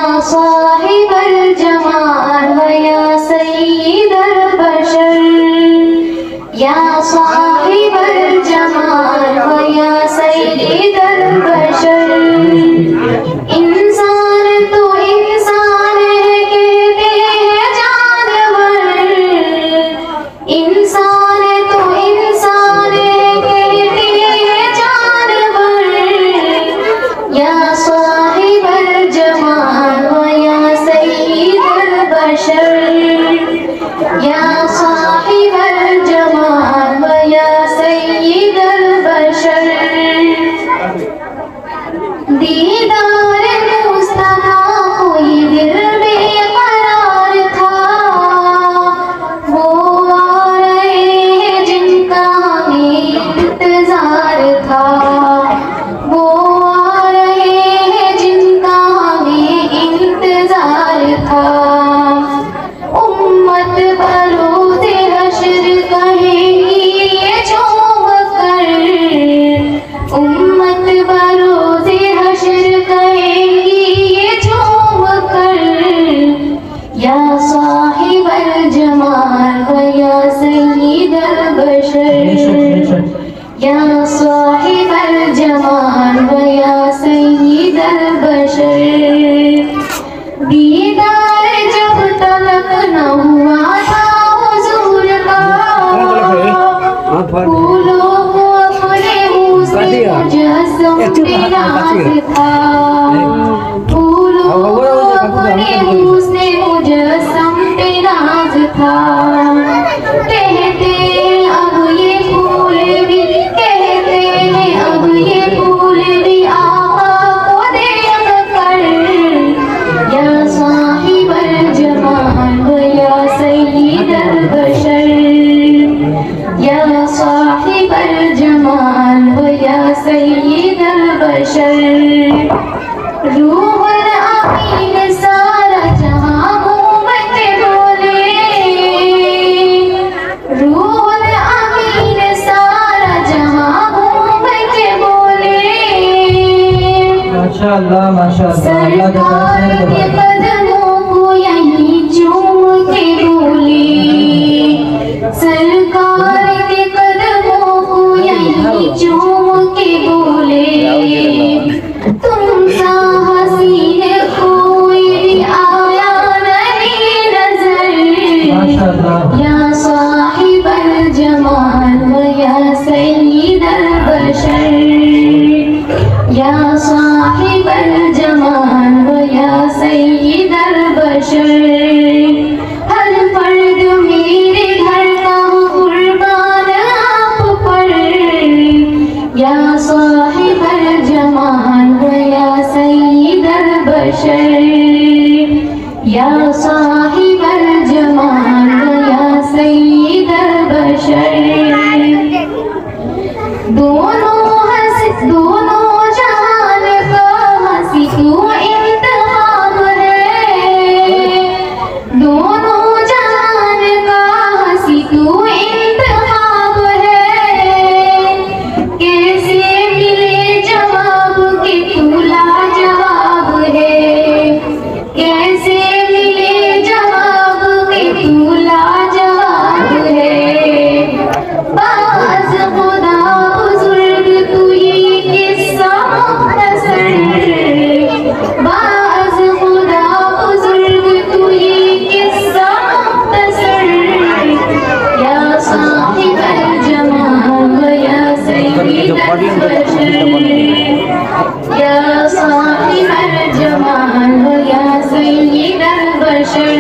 साहिबल जमाल व या सय्यिदल बशर, या साहिबल जमाल व या सय्यिदल बशर। इंसान तो इंसान है कहते हैं जानवर, इंसान तो इंसान है कहते हैं जानवर। या साहिबल जमाल व या सय्यिदल बशर, या साहिबल जमाल व या सय्यिदल बशर। दीदार मुस्तफा कोई दिल बेकरार था, वो आ रहे हैं जिनका हमें इंतजार था, वो आ रहे हैं जिनका हमें इंतजार था। उम्मत बरोज़े हश्र कहेगी ये झूम कर, उम्मत बरोज़े हश्र कहेगी ये झूम कर। या साहिबल जमाल व या सय्यिदल बशर, या साहिबल जमाल व या सय्यिदल बशर। दीदार जब तलक न हुआ था हुजूर का, फूलों को अपने मुँह से मुजस्सम पे नाज था, फूलों को अपने मुँह से मुजस्सम पे नाज था। कहते हैं अब ये फूल भी, कहते हैं अब ये फूल भी आका को देख कर। या साहिबल जमाल व या सय्यिदल बशर, या साहिबल जमाल व या सय्यिदल बशर। रूहुल अमीन सारा जहां घूम के बोले, रूहुल अमीन सारा जहां घूम के बोले। माशाअल्लाह माशाअल्लाह। सरकार के कदमों को यहीं चूम के बोले, सरकार के कदमों को यहीं चूम के बोले। तुम सा हसीन कोई भी आया नहीं नजर। या साहिबल जमाल व या सय्यिदल बशर, या साहिबल जमाल व या सय्यिदल बशर। हर फर्द मेरे घर का कुर्बान आप पर। या साहिबल जमाल व या सय्यिदल बशर, या साहिबल जमाल व या सय्यिदल बशर। दोनों जहान का हंसी तू इंतखाब है, दोनों जहान का हंसी तू इंतखाब है। कैसे मिले जवाब के तू लाजवाब है, कैसे मिले जवाब के तू लाजवाब है। बाज़ खुदा बुजुर्ग तू ये किस्सा मुख्तसर, बाज़ खुदा बुजुर्ग तू ये किस्सा मुख्तसर। या साहिबल जमाल व या सय्यिदल बशर, या साहिबल जमाल व या सय्यिदल बशर।